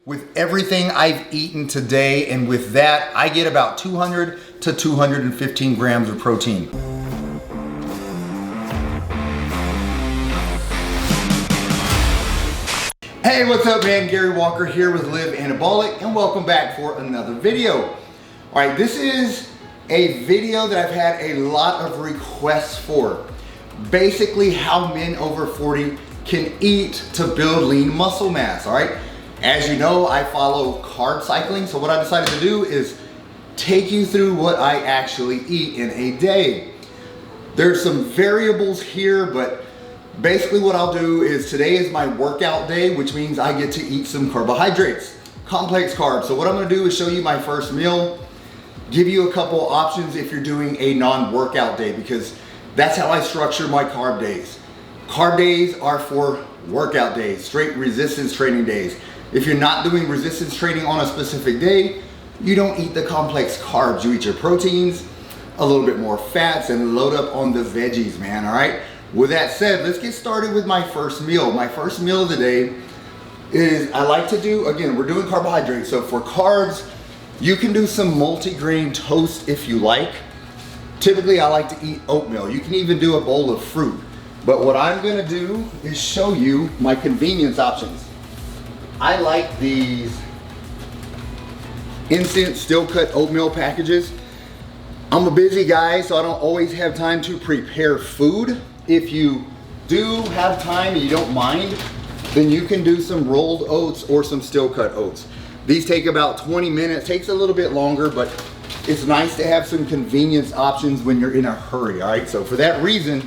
with everything I've eaten today, and with that, I get about 200 to 215 grams of protein. Hey, what's up, man? Gary Walker here with Live Anabolic, and welcome back for another video. All right, this is a video that I've had a lot of requests for. Basically, how men over 40 can eat to build lean muscle mass, all right? As you know, I follow carb cycling, so what I decided to do is take you through what I actually eat in a day. There's some variables here, but basically what I'll do is today is my workout day, which means I get to eat some carbohydrates, complex carbs. So what I'm gonna do is show you my first meal, give you a couple options if you're doing a non-workout day, because that's how I structure my carb days. Carb days are for workout days, straight resistance training days. If you're not doing resistance training on a specific day, you don't eat the complex carbs. You eat your proteins, a little bit more fats, and load up on the veggies, man, all right? With that said, let's get started with my first meal. My first meal of the day is, I like to do, again, we're doing carbohydrates. So for carbs, you can do some multi-grain toast if you like. Typically, I like to eat oatmeal. You can even do a bowl of fruit. But what I'm gonna do is show you my convenience options. I like these instant steel cut oatmeal packages. I'm a busy guy, so I don't always have time to prepare food. If you do have time and you don't mind, then you can do some rolled oats or some steel cut oats. These take about 20 minutes, takes a little bit longer, but it's nice to have some convenience options when you're in a hurry, all right? So for that reason,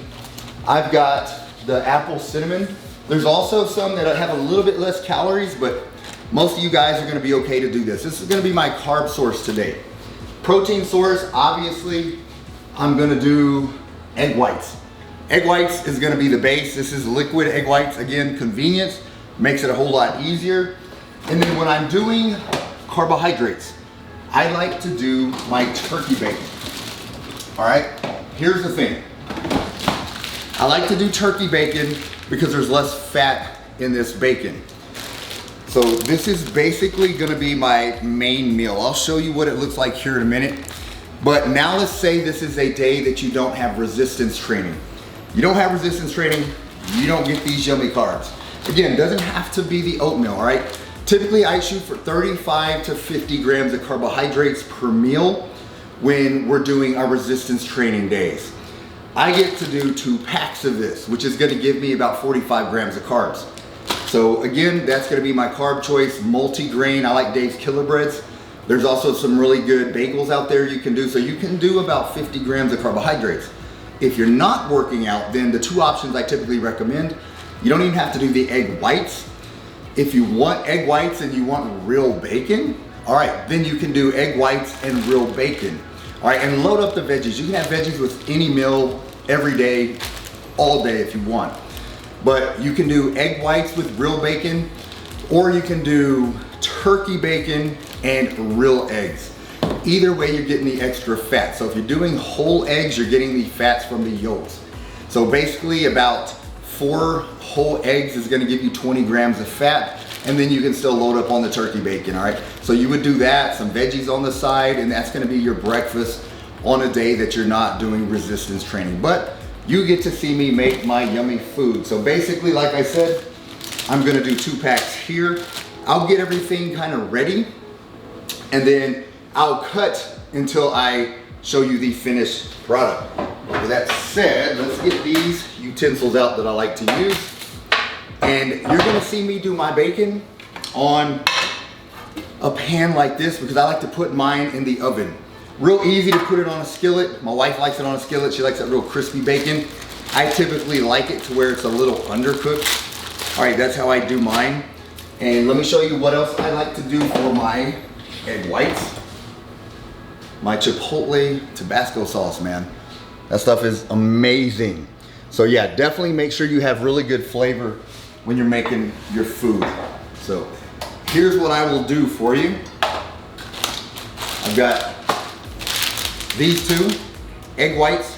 I've got the apple cinnamon. There's also some that have a little bit less calories, but most of you guys are gonna be okay to do this. This is gonna be my carb source today. Protein source, obviously, I'm gonna do egg whites. Egg whites is gonna be the base. This is liquid egg whites. Again, convenience, makes it a whole lot easier. And then when I'm doing carbohydrates, I like to do my turkey bacon. All right, here's the thing. I like to do turkey bacon because there's less fat in this bacon. So this is basically gonna be my main meal. I'll show you what it looks like here in a minute. But now let's say this is a day that you don't have resistance training. You don't have resistance training, you don't get these yummy carbs. Again, it doesn't have to be the oatmeal, all right? Typically I shoot for 35 to 50 grams of carbohydrates per meal when we're doing our resistance training days. I get to do 2 packs of this, which is gonna give me about 45 grams of carbs. So again, that's gonna be my carb choice, multi-grain. I like Dave's Killer Breads. There's also some really good bagels out there you can do. So you can do about 50 grams of carbohydrates. If you're not working out, then the 2 options I typically recommend, you don't even have to do the egg whites. If you want egg whites and you want real bacon, all right, then you can do egg whites and real bacon. All right, and load up the veggies. You can have veggies with any meal, every day, all day if you want. But you can do egg whites with real bacon, or you can do turkey bacon and real eggs. Either way, you're getting the extra fat. So if you're doing whole eggs, you're getting the fats from the yolks. So basically about 4 whole eggs is gonna give you 20 grams of fat, and then you can still load up on the turkey bacon, all right? So you would do that, some veggies on the side, and that's gonna be your breakfast on a day that you're not doing resistance training. But you get to see me make my yummy food. So basically, like I said, I'm gonna do 2 packs here. I'll get everything kind of ready, and then I'll cut until I show you the finished product. With that said, let's get these utensils out that I like to use. And you're gonna see me do my bacon on a pan like this because I like to put mine in the oven. Real easy to put it on a skillet. My wife likes it on a skillet. She likes that real crispy bacon. I typically like it to where it's a little undercooked. All right, that's how I do mine. And let me show you what else I like to do for my egg whites. My Chipotle Tabasco sauce, man. That stuff is amazing. So yeah, definitely make sure you have really good flavor when you're making your food. So here's what I will do for you. I've got these 2 egg whites.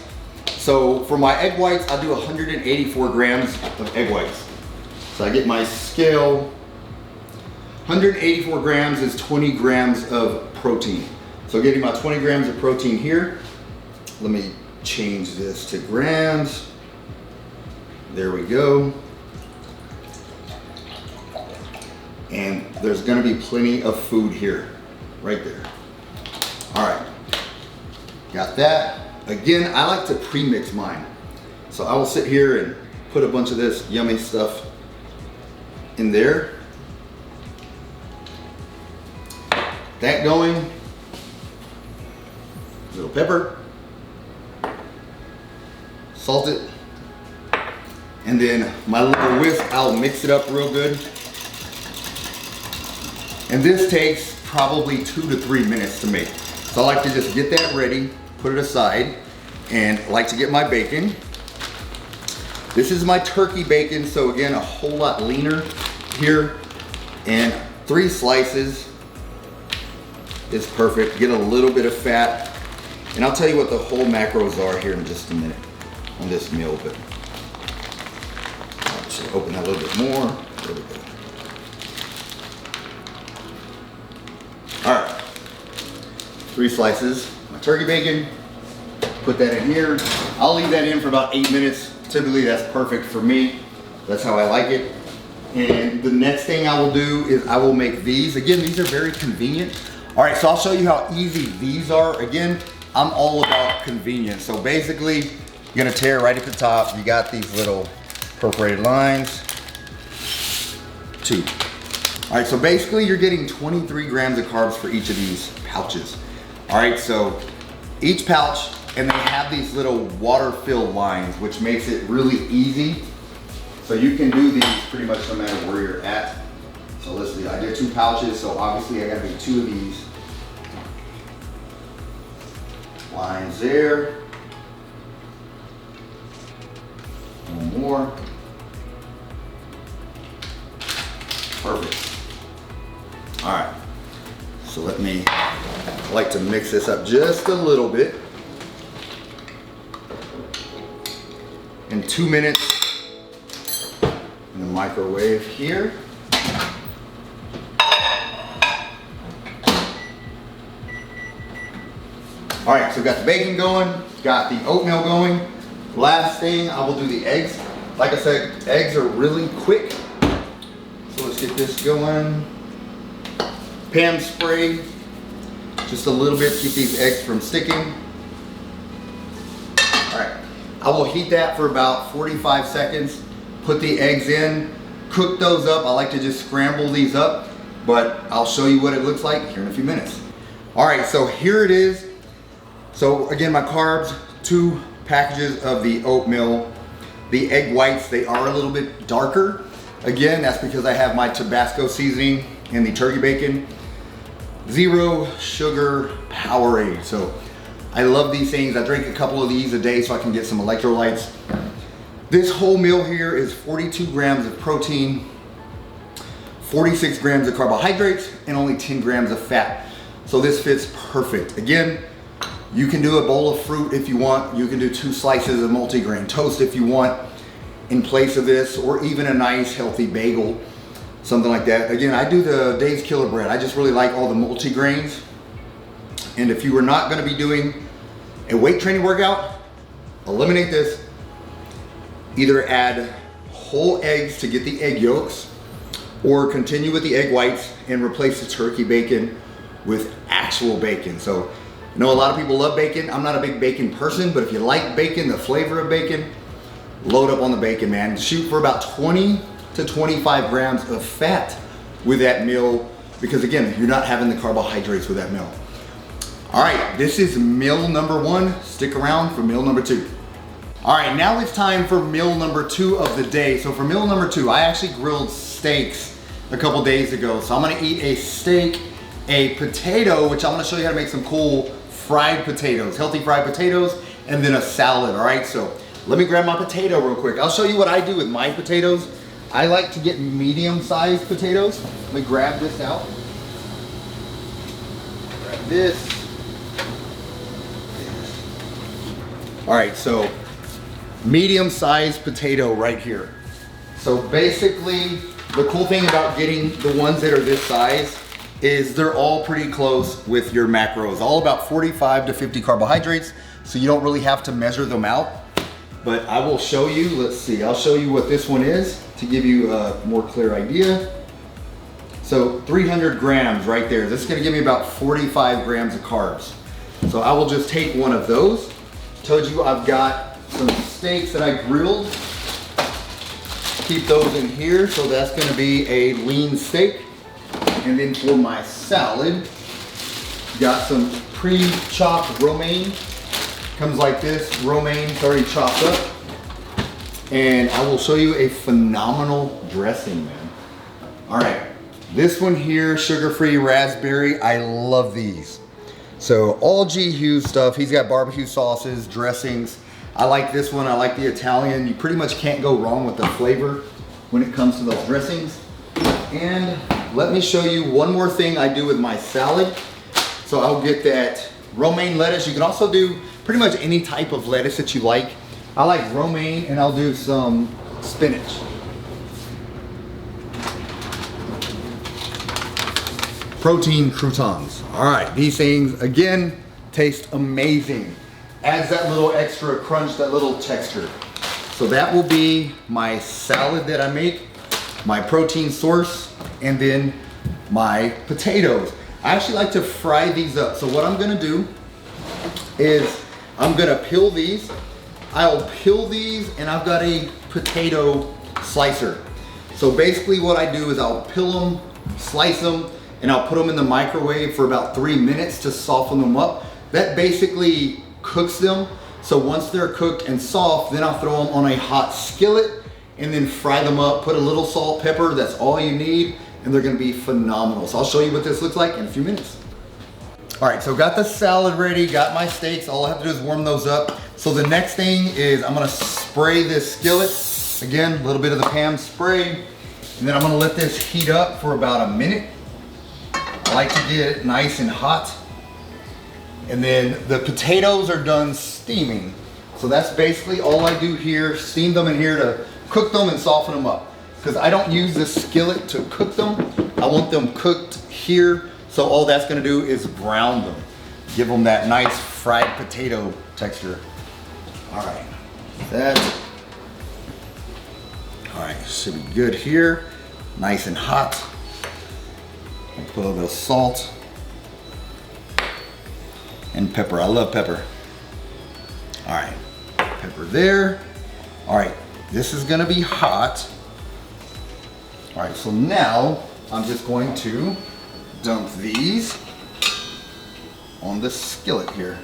So for my egg whites, I do 184 grams of egg whites. So I get my scale, 184 grams is 20 grams of protein. So getting about 20 grams of protein here. Let me change this to grams. There we go. And there's gonna be plenty of food here, right there. All right, got that. Again, I like to pre-mix mine. So I will sit here and put a bunch of this yummy stuff in there. That going. Little pepper. Salt it. And then my little whisk, I'll mix it up real good. And this takes probably 2 to 3 minutes to make. So I like to just get that ready, put it aside, and I like to get my bacon. This is my turkey bacon, so again, a whole lot leaner here. And 3 slices is perfect. Get a little bit of fat. And I'll tell you what the whole macros are here in just a minute on this meal, but I'll just open that a little bit more. There we go. All right, 3 slices, my turkey bacon, put that in here. I'll leave that in for about 8 minutes. Typically that's perfect for me. That's how I like it. And the next thing I will do is I will make these. Again, these are very convenient. All right, so I'll show you how easy these are. Again, I'm all about convenience. So basically, you're gonna tear right at the top. You got these little perforated lines. 2. All right, so basically you're getting 23 grams of carbs for each of these pouches. All right, so each pouch, and they have these little water-filled lines, which makes it really easy. So you can do these pretty much no matter where you're at. So let's see, I did 2 pouches, so obviously I gotta do 2 of these lines there. 1 more. Perfect. All right, so I like to mix this up just a little bit. In 2 minutes in the microwave here. All right, so got the bacon going, got the oatmeal going. Last thing, I will do the eggs. Like I said, eggs are really quick. So let's get this going. Pan spray, just a little bit, keep these eggs from sticking. All right, I will heat that for about 45 seconds, put the eggs in, cook those up. I like to just scramble these up, but I'll show you what it looks like here in a few minutes. All right, so here it is. So again, my carbs, 2 packages of the oatmeal. The egg whites, they are a little bit darker. Again, that's because I have my Tabasco seasoning and the turkey bacon. 0 sugar Powerade. So I love these things. I drink a couple of these a day so I can get some electrolytes. This whole meal here is 42 grams of protein, 46 grams of carbohydrates, and only 10 grams of fat. So this fits perfect. Again, you can do a bowl of fruit if you want. You can do 2 slices of multigrain toast if you want in place of this, or even a nice healthy bagel, something like that. Again, I do the Dave's Killer Bread. I just really like all the multigrains. And if you are not gonna be doing a weight training workout, eliminate this. Either add whole eggs to get the egg yolks, or continue with the egg whites and replace the turkey bacon with actual bacon. So I know a lot of people love bacon. I'm not a big bacon person, but if you like bacon, the flavor of bacon, load up on the bacon, man. Shoot for about 20 to 25 grams of fat with that meal, because again, you're not having the carbohydrates with that meal. All right, this is meal number 1. Stick around for meal number 2. All right, now it's time for meal number 2 of the day. So for meal number 2, I actually grilled steaks a couple days ago. So I'm gonna eat a steak, a potato, which I'm gonna show you how to make some cool fried potatoes, healthy fried potatoes, and then a salad, all right? So let me grab my potato real quick. I'll show you what I do with my potatoes. I like to get medium-sized potatoes. Let me grab this out. Grab this. All right, so medium-sized potato right here. So basically, the cool thing about getting the ones that are this size is they're all pretty close with your macros. All about 45 to 50 carbohydrates, so you don't really have to measure them out. But I will show you, let's see, I'll show you what this one is to give you a more clear idea. So 300 grams right there. This is gonna give me about 45 grams of carbs. So I will just take one of those. Told you I've got some steaks that I grilled. Keep those in here, so that's gonna be a lean steak. And then for my salad, got some pre-chopped romaine. Comes like this, romaine's already chopped up. And I will show you a phenomenal dressing, man. All right, this one here, sugar-free raspberry, I love these. So all G. Hughes stuff, he's got barbecue sauces, dressings. I like this one, I like the Italian. You pretty much can't go wrong with the flavor when it comes to those dressings. And let me show you one more thing I do with my salad. So I'll get that romaine lettuce. You can also do pretty much any type of lettuce that you like. I like romaine, and I'll do some spinach. Protein croutons. All right, these things, again, taste amazing. Adds that little extra crunch, that little texture. So that will be my salad that I make, my protein source, and then my potatoes. I actually like to fry these up. So what I'm gonna do is I'm gonna peel these. I'll peel these, and I've got a potato slicer. So basically what I do is I'll peel them, slice them, and I'll put them in the microwave for about 3 minutes to soften them up. That basically cooks them. So once they're cooked and soft, then I'll throw them on a hot skillet and then fry them up, put a little salt, pepper, that's all you need, and they're gonna be phenomenal. So I'll show you what this looks like in a few minutes. All right, so got the salad ready, got my steaks. All I have to do is warm those up. So the next thing is I'm gonna spray this skillet. Again, a little bit of the Pam spray, and then I'm gonna let this heat up for about a minute. I like to get it nice and hot. And then the potatoes are done steaming. So that's basically all I do here, steam them in here to cook them and soften them up. Because I don't use the skillet to cook them. I want them cooked here. So all that's gonna do is brown them. Give them that nice fried potato texture. All right, all right, should be good here. Nice and hot. Put a little bit of salt and pepper. I love pepper. All right, pepper there. All right, this is gonna be hot. All right, so now I'm just going to dump these on the skillet here.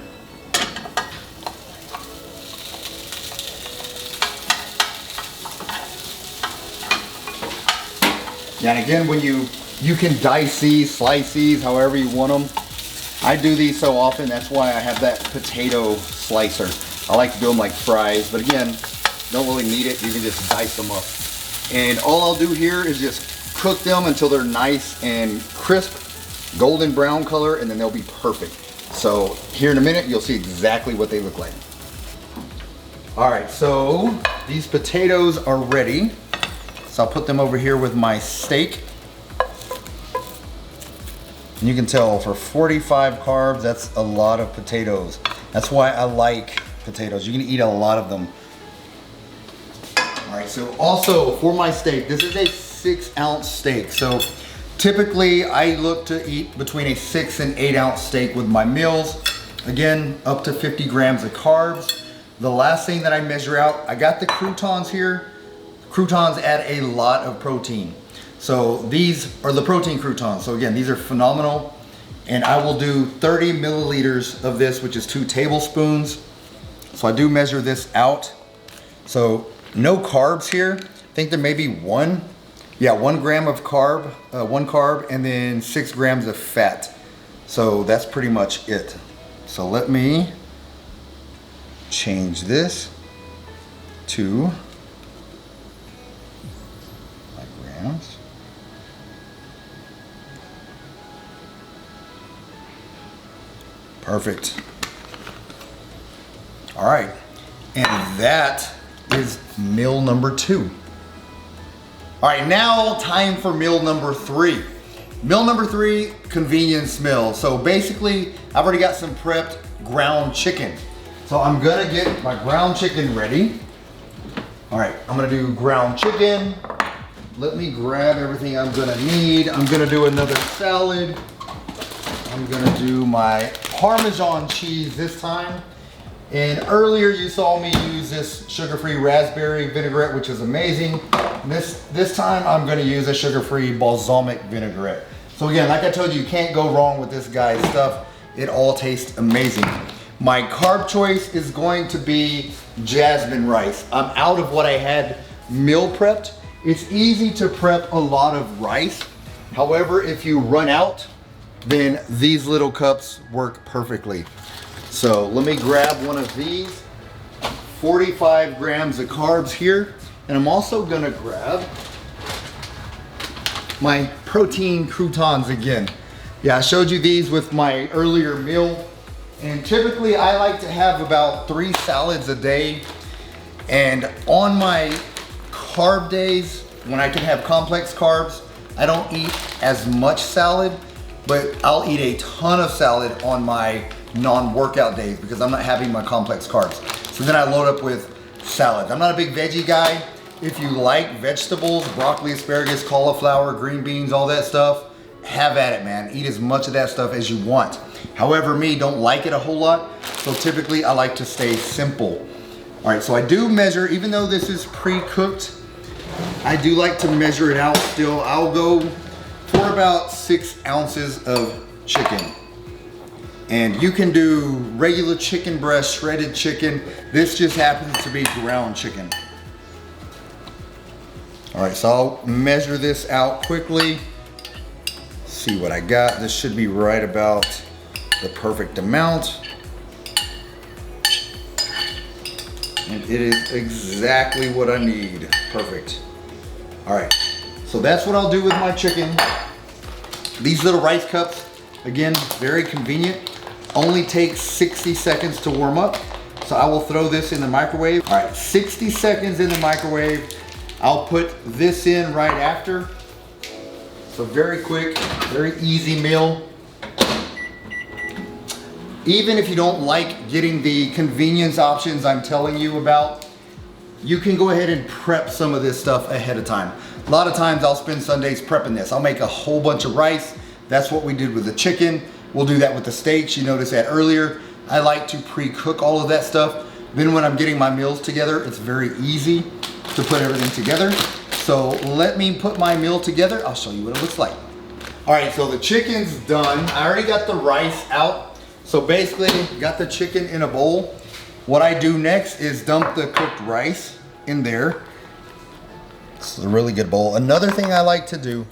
Yeah, and again, when you can dice these, slice these, however you want them. I do these so often, that's why I have that potato slicer. I like to do them like fries, but again, don't really need it. You can just dice them up. And all I'll do here is just cook them until they're nice and crisp, golden brown color, and then they'll be perfect. So here in a minute, you'll see exactly what they look like. All right, so these potatoes are ready. So I'll put them over here with my steak. And you can tell for 45 carbs, that's a lot of potatoes. That's why I like potatoes. You can eat a lot of them. All right, so also for my steak, this is a 6-ounce steak. So typically I look to eat between a 6 and 8-ounce steak with my meals. Again, up to 50 grams of carbs. The last thing that I measure out, I got the croutons here. Croutons add a lot of protein. So these are the protein croutons. So again, these are phenomenal. And I will do 30 milliliters of this, which is 2 tablespoons. So I do measure this out. So no carbs here. I think there may be 1 gram of carb, 1 carb, and then 6 grams of fat. So that's pretty much it. So let me change this to 5 grams. Perfect. All right, and that is meal number 2. All right, now time for meal number 3. Meal number 3, convenience meal. So basically, I've already got some prepped ground chicken. So I'm gonna get my ground chicken ready. All right, I'm gonna do ground chicken. Let me grab everything I'm gonna need. I'm gonna do another salad. I'm gonna do my Parmesan cheese this time. And earlier you saw me use this sugar-free raspberry vinaigrette, which is amazing. This time I'm gonna use a sugar-free balsamic vinaigrette. So again, like I told you can't go wrong with this guy's stuff. It all tastes amazing. My carb choice is going to be jasmine rice. I'm out of what I had meal prepped. It's easy to prep a lot of rice. However, if you run out, then these little cups work perfectly. So let me grab one of these, 45 grams of carbs here. And I'm also gonna grab my protein croutons again. Yeah, I showed you these with my earlier meal. And typically I like to have about 3 salads a day. And on my carb days, when I can have complex carbs, I don't eat as much salad, but I'll eat a ton of salad on my non-workout days because I'm not having my complex carbs. So then I load up with salads. I'm not a big veggie guy. If you like vegetables, broccoli, asparagus, cauliflower, green beans, all that stuff, have at it, man. Eat as much of that stuff as you want. However, me, don't like it a whole lot. So typically I like to stay simple. All right, so I do measure, even though this is pre-cooked, I do like to measure it out still. I'll go for about 6 ounces of chicken. And you can do regular chicken breast, shredded chicken. This just happens to be ground chicken. All right, so I'll measure this out quickly. See what I got. This should be right about the perfect amount. And it is exactly what I need. Perfect. All right, so that's what I'll do with my chicken. These little rice cups, again, very convenient. Only takes 60 seconds to warm up. So I will throw this in the microwave. All right, 60 seconds in the microwave. I'll put this in right after. So very quick, very easy meal. Even if you don't like getting the convenience options I'm telling you about, you can go ahead and prep some of this stuff ahead of time. A lot of times I'll spend Sundays prepping this. I'll make a whole bunch of rice. That's what we did with the chicken. We'll do that with the steaks. You noticed that earlier. I like to pre-cook all of that stuff. Then when I'm getting my meals together, it's very easy to put everything together. So let me put my meal together. I'll show you what it looks like. All right, so the chicken's done. I already got the rice out. So basically, got the chicken in a bowl. What I do next is dump the cooked rice in there. It's a really good bowl. Another thing I like to do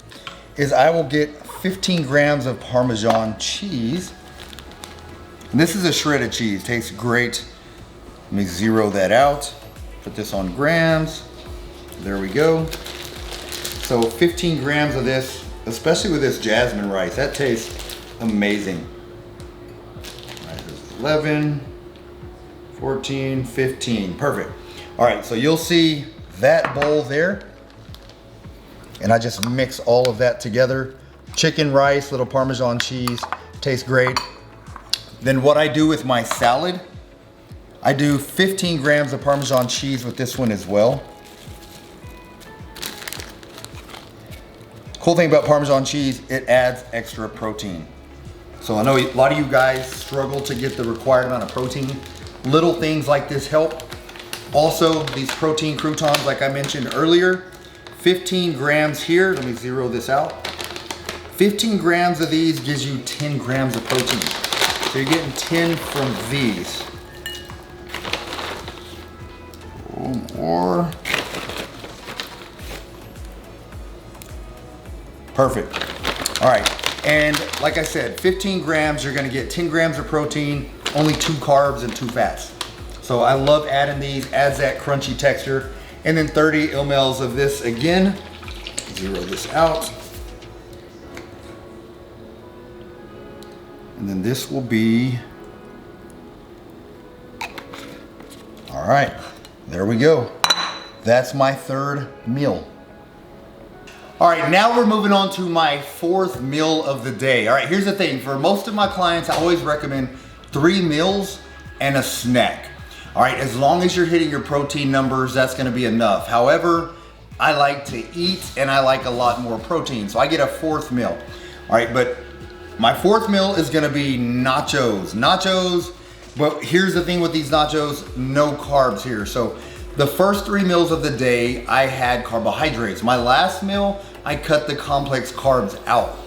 is I will get 15 grams of Parmesan cheese. And this is a shredded cheese, tastes great. Let me zero that out. Put this on grams. There we go. So 15 grams of this, especially with this jasmine rice, that tastes amazing. All right, there's 11, 14, 15, perfect. All right, so you'll see that bowl there. And I just mix all of that together. Chicken, rice, little Parmesan cheese, tastes great. Then what I do with my salad, I do 15 grams of Parmesan cheese with this one as well. Cool thing about Parmesan cheese, it adds extra protein. So I know a lot of you guys struggle to get the required amount of protein. Little things like this help. Also, these protein croutons, like I mentioned earlier, 15 grams here. Let me zero this out. 15 grams of these gives you 10 grams of protein. So you're getting 10 from these. More. Perfect. All right, and like I said, 15 grams, you're gonna get 10 grams of protein, only 2 carbs and 2 fats. So I love adding these, adds that crunchy texture. And then 30 mLs of this again. Zero this out. And then this will be, all right, there we go. That's my third meal. All right, now we're moving on to my fourth meal of the day. All right, here's the thing. For most of my clients, I always recommend 3 meals and a snack. All right, as long as you're hitting your protein numbers, that's gonna be enough. However, I like to eat and I like a lot more protein, so I get a 4th meal. All right, but my 4th meal is gonna be nachos. Nachos, but here's the thing with these nachos, no carbs here. So the first 3 meals of the day, I had carbohydrates. My last meal, I cut the complex carbs out.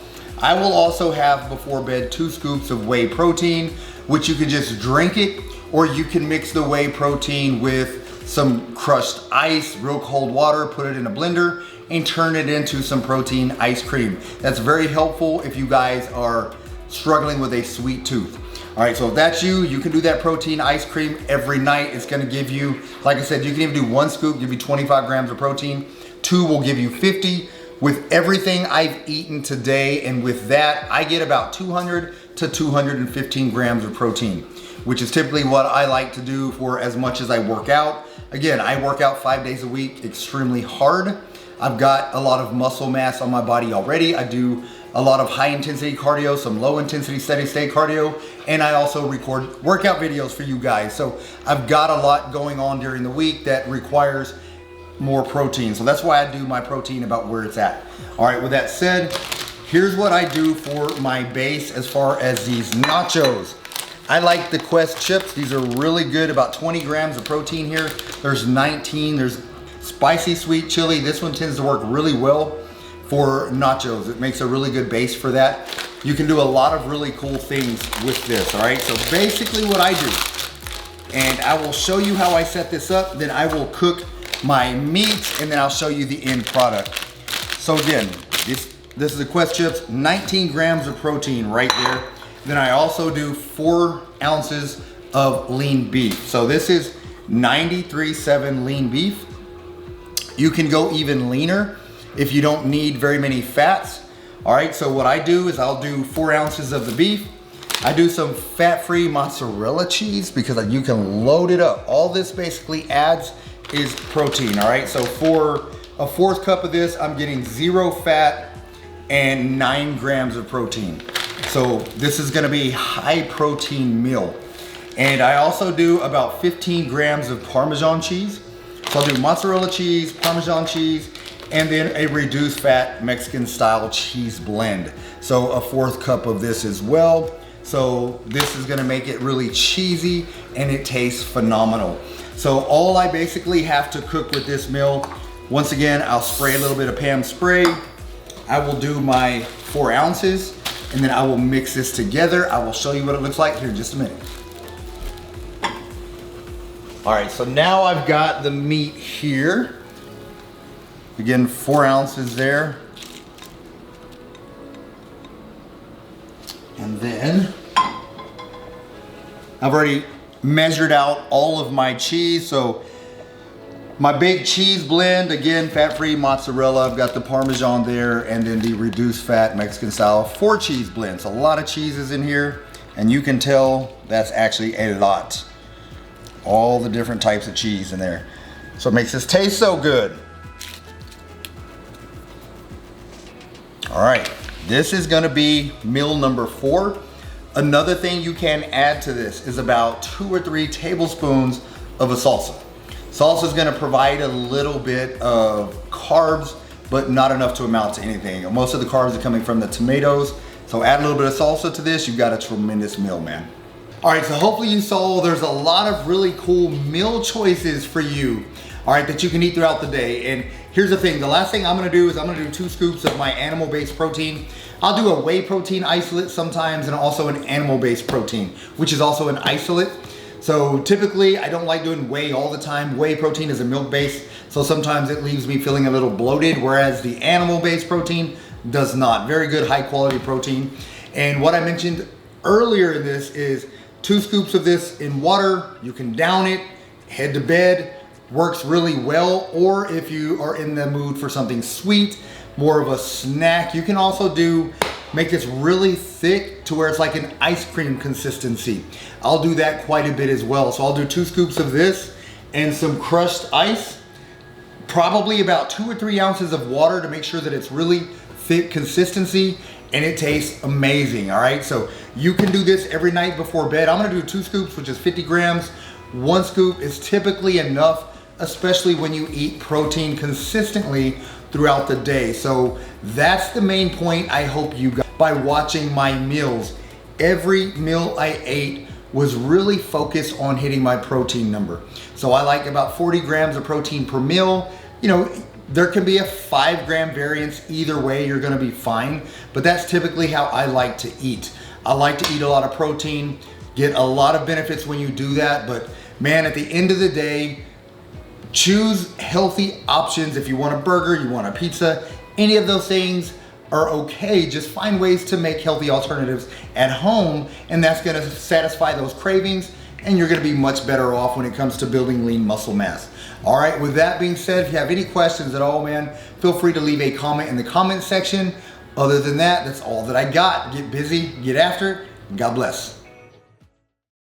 I will also have before bed 2 scoops of whey protein, which you can just drink it, or you can mix the whey protein with some crushed ice, real cold water, put it in a blender, and turn it into some protein ice cream. That's very helpful if you guys are struggling with a sweet tooth. All right, so if that's you, you can do that protein ice cream every night. It's gonna give you, like I said, you can even do 1 scoop, give you 25 grams of protein. 2 will give you 50. With everything I've eaten today, and with that, I get about 200 to 215 grams of protein, which is typically what I like to do for as much as I work out. Again, I work out 5 days a week, extremely hard. I've got a lot of muscle mass on my body already. I do a lot of high intensity cardio, some low intensity steady state cardio, and I also record workout videos for you guys. So I've got a lot going on during the week that requires more protein. So that's why I do my protein about where it's at. All right, with that said, here's what I do for my base as far as these nachos. I like the Quest chips. These are really good, about 20 grams of protein here. There's 19, there's spicy sweet chili. This one tends to work really well for nachos. It makes a really good base for that. You can do a lot of really cool things with this, all right? So basically what I do, and I will show you how I set this up, then I will cook my meat, and then I'll show you the end product. So again, this is the Quest chips, 19 grams of protein right there. Then I also do 4 ounces of lean beef. So this is 93.7 lean beef. You can go even leaner if you don't need very many fats. All right, so what I do is I'll do 4 ounces of the beef. I do some fat-free mozzarella cheese because you can load it up. All this basically adds is protein, all right? So for a 4th cup of this, I'm getting 0 fat and 9 grams of protein. So this is gonna be high protein meal. And I also do about 15 grams of Parmesan cheese. So I'll do mozzarella cheese, Parmesan cheese, and then a reduced fat Mexican style cheese blend. So a 4th cup of this as well. So this is gonna make it really cheesy and it tastes phenomenal. So all I basically have to cook with this meal, once again, I'll spray a little bit of Pam spray. I will do my 4 ounces and then I will mix this together. I will show you what it looks like here in just a minute. All right, so now I've got the meat here. Again, 4 ounces there. And then I've already measured out all of my cheese. So my big cheese blend, again, fat-free mozzarella. I've got the Parmesan there, and then the reduced fat Mexican style 4 cheese blends. A lot of cheeses in here, and you can tell that's actually a lot. All the different types of cheese in there. So it makes this taste so good. All right, this is gonna be meal number 4. Another thing you can add to this is about 2 or 3 tablespoons of a salsa. Salsa is gonna provide a little bit of carbs, but not enough to amount to anything. Most of the carbs are coming from the tomatoes. So add a little bit of salsa to this, you've got a tremendous meal, man. All right, so hopefully you saw there's a lot of really cool meal choices for you, all right, that you can eat throughout the day. And here's the thing, the last thing I'm gonna do is I'm gonna do 2 scoops of my animal-based protein. I'll do a whey protein isolate sometimes, and also an animal-based protein, which is also an isolate. So typically, I don't like doing whey all the time. Whey protein is a milk-based, so sometimes it leaves me feeling a little bloated, whereas the animal-based protein does not. Very good, high-quality protein. And what I mentioned earlier in this is 2 scoops of this in water. You can down it, head to bed. Works really well. Or if you are in the mood for something sweet, more of a snack, you can also make this really thick to where it's like an ice cream consistency. I'll do that quite a bit as well. So I'll do 2 scoops of this and some crushed ice. probably about 2 or 3 ounces of water to make sure that it's really thick consistency, and it tastes amazing. All right, so you can do this every night before bed. I'm gonna do 2 scoops, which is 50 grams. 1 scoop is typically enough, especially when you eat protein consistently throughout the day. So that's the main point I hope you got by watching my meals. Every meal I ate was really focused on hitting my protein number. So I like about 40 grams of protein per meal. You know, there can be a 5 gram variance either way, you're gonna be fine, but that's typically how I like to eat. I like to eat a lot of protein, get a lot of benefits when you do that, but man, at the end of the day, choose healthy options. If you want a burger, you want a pizza, any of those things are okay. Just find ways to make healthy alternatives at home, and that's gonna satisfy those cravings, and you're gonna be much better off when it comes to building lean muscle mass. All right, with that being said, if you have any questions at all, man, feel free to leave a comment in the comment section. Other than that, that's all that I got. Get busy, get after it, and God bless.